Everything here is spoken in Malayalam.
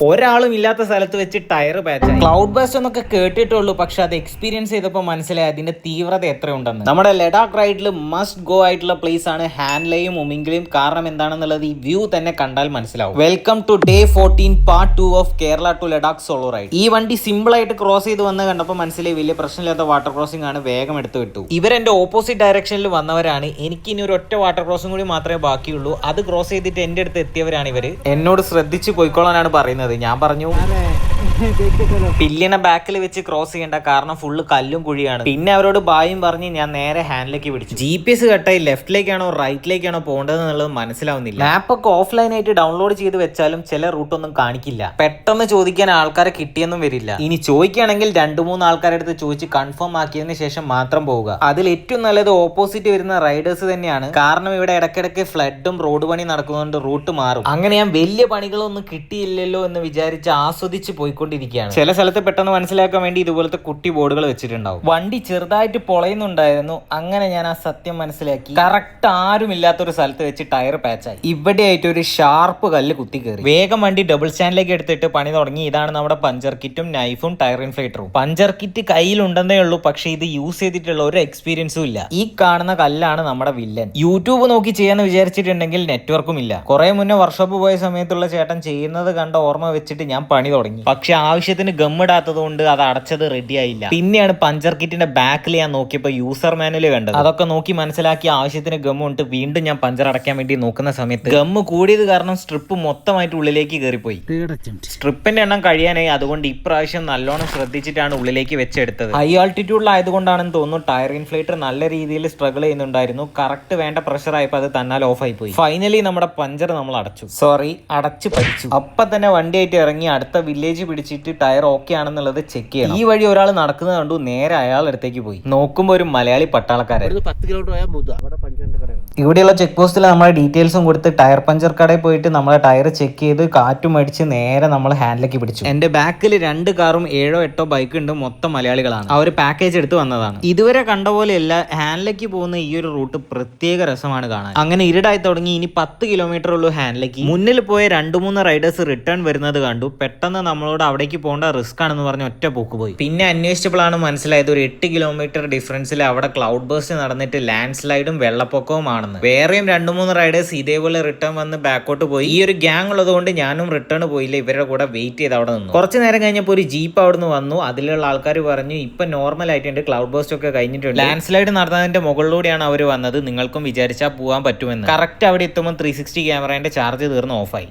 ഒരാളും ഇല്ലാത്ത സ്ഥലത്ത് വെച്ച് ടയർ പാച്ചായി. ക്ലൗഡ് ബസ്റ്റ് എന്നൊക്കെ കേട്ടിട്ടുള്ളൂ, പക്ഷെ അത് എക്സ്പീരിയൻസ് ചെയ്തപ്പോൾ മനസ്സിലായി അതിന്റെ തീവ്രത എത്രയുണ്ടെന്ന്. നമ്മുടെ ലഡാക്ക് റൈഡിൽ മസ്റ്റ് ഗോ ആയിട്ടുള്ള പ്ലേസ് ആണ് ഹാൻലെയും ഉമിംഗിലും. കാരണം എന്താണെന്നുള്ളത് ഈ വ്യൂ തന്നെ കണ്ടാൽ മനസ്സിലാവും. Welcome to day 14 part 2 of Kerala to Ladakh solo ride. ഈ വണ്ടി സിമ്പിൾ ആയിട്ട് ക്രോസ് ചെയ്ത് വന്ന് കണ്ടപ്പോൾ മനസ്സിലായി വലിയ പ്രശ്നമില്ലാത്ത വാട്ടർ ക്രോസിംഗ് ആണ്, വേഗം എടുത്തു വിട്ടു. ഇവരെന്റെ ഓപ്പോസിറ്റ് ഡയറക്ഷനിൽ വന്നവരാണ്. എനിക്ക് ഇനി ഒരു ഒറ്റ വാട്ടർ ക്രോസിംഗ് കൂടി മാത്രമേ ബാക്കിയുള്ളൂ. അത് ക്രോസ് ചെയ്തിട്ട് എന്റെ അടുത്ത് എത്തിയവരാണ് ഇവര്. എന്നോട് ശ്രദ്ധിച്ച് പോയിക്കോളാനാണ് പറയുന്നത്. ഞാൻ പറഞ്ഞു പില്ലിനെ ബാക്കിൽ വെച്ച് ക്രോസ് ചെയ്യേണ്ട, കാരണം ഫുള്ള് കല്ലും കുഴിയാണ്. പിന്നെ അവരോട് ബായും പറഞ്ഞ് ഞാൻ നേരെ ഹാൻഡിലേക്ക് പിടിച്ചു. GPS കട്ടായി ലെഫ്റ്റിലേക്കാണോ റൈറ്റിലേക്കാണോ പോകേണ്ടത് എന്നുള്ളത് മനസ്സിലാവുന്നില്ല. മാപ്പൊക്കെ ഓഫ്ലൈൻ ആയിട്ട് ഡൗൺലോഡ് ചെയ്ത് വെച്ചാലും ചില റൂട്ടൊന്നും കാണിക്കില്ല. പെട്ടെന്ന് ചോദിക്കാൻ ആൾക്കാരെ കിട്ടിയെന്നും വരില്ല. ഇനി ചോദിക്കുകയാണെങ്കിൽ 2-3 ആൾക്കാരുടെ അടുത്ത് ചോദിച്ച് കൺഫേം ആക്കിയതിന് ശേഷം മാത്രം പോവുക. അതിൽ ഏറ്റവും നല്ലത് ഓപ്പോസിറ്റ് വരുന്ന റൈഡേഴ്സ് തന്നെയാണ്. കാരണം ഇവിടെ ഇടയ്ക്കിടയ്ക്ക് ഫ്ലഡും റോഡ് പണി നടക്കുന്നതുകൊണ്ട് റൂട്ട് മാറും. അങ്ങനെ ഞാൻ വലിയ പണികളൊന്നും കിട്ടിയില്ലല്ലോ എന്ന് വിചാരിച്ച് ആസ്വദിച്ച് പോയിക്കൊണ്ടിരിക്കുകയാണ്. ചില സ്ഥലത്ത് പെട്ടെന്ന് മനസ്സിലാക്കാൻ വേണ്ടി ഇതുപോലത്തെ കുട്ടി ബോർഡുകൾ വെച്ചിട്ടുണ്ടാവും. വണ്ടി ചെറുതായിട്ട് പൊളയുന്നുണ്ടായിരുന്നു. അങ്ങനെ ഞാൻ ആ സത്യം മനസ്സിലാക്കി. കറക്റ്റ് ആരും ഇല്ലാത്തൊരു സ്ഥലത്ത് വെച്ച് ടയർ പാച്ചായി. ഇവിടെ ആയിട്ട് ഒരു ഷാർപ്പ് കല്ല് കുത്തി കയറി. വേഗം വണ്ടി ഡബിൾ സ്റ്റാൻഡിലേക്ക് എടുത്തിട്ട് പണി തുടങ്ങി. ഇതാണ് നമ്മുടെ പഞ്ചർ കിറ്റും നൈഫും ടയർ ഇൻഫ്ലേറ്ററും. പഞ്ചർ കിറ്റ് കയ്യിലുണ്ടെന്നേ ഉള്ളൂ, പക്ഷെ ഇത് യൂസ് ചെയ്തിട്ടുള്ള ഒരു എക്സ്പീരിയൻസും ഇല്ല. ഈ കാണുന്ന കല്ലാണ് നമ്മുടെ വില്ലൻ. യൂട്യൂബ് നോക്കി ചെയ്യാന്ന് വിചാരിച്ചിട്ടുണ്ടെങ്കിൽ നെറ്റ്വർക്കും ഇല്ല. കുറെ മുന്നേ വർക്ക്ഷോപ്പ് പോയ സമയത്തുള്ള ചേട്ടൻ ചെയ്യുന്നത് കണ്ട ഓർമ്മ വെച്ചിട്ട് ഞാൻ പണി തുടങ്ങി. പക്ഷെ ആവശ്യത്തിന് ഗമ്മിടാത്തത് കൊണ്ട് അത് അടച്ചത് റെഡി ആയില്ല. പിന്നെയാണ് പഞ്ചർ കിറ്റിന്റെ ബാക്കിൽ ഞാൻ നോക്കിയപ്പോൾ യൂസർ മാനുവൽ കണ്ടത്. അതൊക്കെ നോക്കി മനസ്സിലാക്കി ആവശ്യത്തിന് ഗമ്മുണ്ട്. വീണ്ടും ഞാൻ പഞ്ചർ അടയ്ക്കാൻ വേണ്ടി നോക്കുന്ന സമയത്ത് ഗമ്മ് കൂടിയത് കാരണം സ്ട്രിപ്പ് മൊത്തമായിട്ട് ഉള്ളിലേക്ക് കയറിപ്പോയി. സ്ട്രിപ്പിന്റെ എണ്ണം കഴിയാനായി. അതുകൊണ്ട് ഇപ്രാവശ്യം നല്ലോണം ശ്രദ്ധിച്ചിട്ടാണ് ഉള്ളിലേക്ക് വെച്ചെടുത്തത്. ഹൈ ആൾട്ടിറ്റ്യൂഡിലായതുകൊണ്ടാണെന്ന് തോന്നുന്നു ടയർ ഇൻഫ്ലേറ്റർ നല്ല രീതിയിൽ സ്ട്രഗിൾ ചെയ്യുന്നുണ്ടായിരുന്നു. കറക്റ്റ് വേണ്ട പ്രഷർ ആയപ്പോൾ അത് തന്നാൽ ഓഫ് ആയി പോയി. ഫൈനലി നമ്മുടെ പഞ്ചർ നമ്മൾ അടച്ചു പഠിച്ചു. അപ്പൊ തന്നെ വണ്ടിയായിട്ട് ഇറങ്ങി അടുത്ത വില്ലേജ് പിടിച്ചിട്ട് ടയർ ഓക്കെ ആണെന്നുള്ളത് ചെക്ക് ചെയ്യണം. ഈ വഴി ഒരാൾ നടക്കുന്നത് കണ്ടു. നേരെ അയാളുടെ അടുത്തേക്ക് പോയി. നോക്കുമ്പോ ഒരു മലയാളി പട്ടാളക്കാരൻ. 10 കിലോമീറ്റർ ഇവിടെയുള്ള ചെക്ക് പോസ്റ്റിൽ നമ്മളെ ഡീറ്റെയിൽസും കൊടുത്ത് ടയർ പഞ്ചർ കടയിൽ പോയിട്ട് നമ്മളെ ടയർ ചെക്ക് ചെയ്ത് കാറ്റും അടിച്ച് നേരെ നമ്മൾ ഹാൻഡിലേക്ക് പിടിച്ചു. എന്റെ ബാക്കിൽ 2 കാറും 7-8 ബൈക്ക് ഉണ്ട്. മൊത്തം മലയാളികളാണ്. അവർ പാക്കേജ് എടുത്ത് വന്നതാണ്. ഇതുവരെ കണ്ട പോലെയല്ല, ഹാൻഡിലേക്ക് പോകുന്ന ഈ ഒരു റൂട്ട് പ്രത്യേക രസമാണ് കാണാൻ. അങ്ങനെ ഇരുടായി തുടങ്ങി. ഇനി 10 കിലോമീറ്റർ ഉള്ളൂ ഹാൻഡിലേക്ക്. മുന്നിൽ പോയ 2-3 റൈഡേഴ്സ് റിട്ടേൺ വരുന്നത് കണ്ടു. പെട്ടെന്ന് നമ്മളോട് അവിടേക്ക് പോകേണ്ട റിസ്ക് ആണെന്ന് പറഞ്ഞ് ഒറ്റ പോക്ക് പോയി. പിന്നെ അന്വേഷിച്ചപ്പോഴാണ് മനസ്സിലായത് ഒരു 8 കിലോമീറ്റർ ഡിഫറൻസിൽ അവിടെ ക്ലൗഡ് ബേസ്റ്റ് നടന്നിട്ട് ലാൻഡ് സ്ലൈഡും വെള്ളപ്പൊക്കവും ആണെന്ന്. വേറെയും 2-3 റൈഡേഴ്സ് ഇതേപോലെ റിട്ടേൺ വന്ന് ബാക്കോട്ട് പോയി. ഈ ഒരു ഗ്യാങ് ഉള്ളത് കൊണ്ട് ഞാനും റിട്ടേൺ പോയില്ല. ഇവരുടെ കൂടെ വെയിറ്റ് ചെയ്ത് അവിടെ നിന്നു. കുറച്ച് നേരം കഴിഞ്ഞപ്പോൾ ഒരു ജീപ്പ് അവിടെ നിന്ന് വന്നു. അതിലുള്ള ആൾക്കാർ പറഞ്ഞു ഇപ്പൊ നോർമൽ ആയിട്ടുണ്ട്, ക്ലൗഡ് ബേസ്റ്റ് ഒക്കെ കഴിഞ്ഞിട്ടുണ്ട്. ലാൻഡ് സ്ലൈഡ് നടന്നതിന്റെ മുകളിലൂടെയാണ് അവർ വന്നത്. നിങ്ങൾക്കും വിചാരിച്ചാൽ പോകാൻ പറ്റുമെന്ന്. കറക്റ്റ് അവിടെ എത്തുമ്പോൾ 360 ക്യാമറയുടെ ചാർജ് തീർന്ന് ഓഫായി.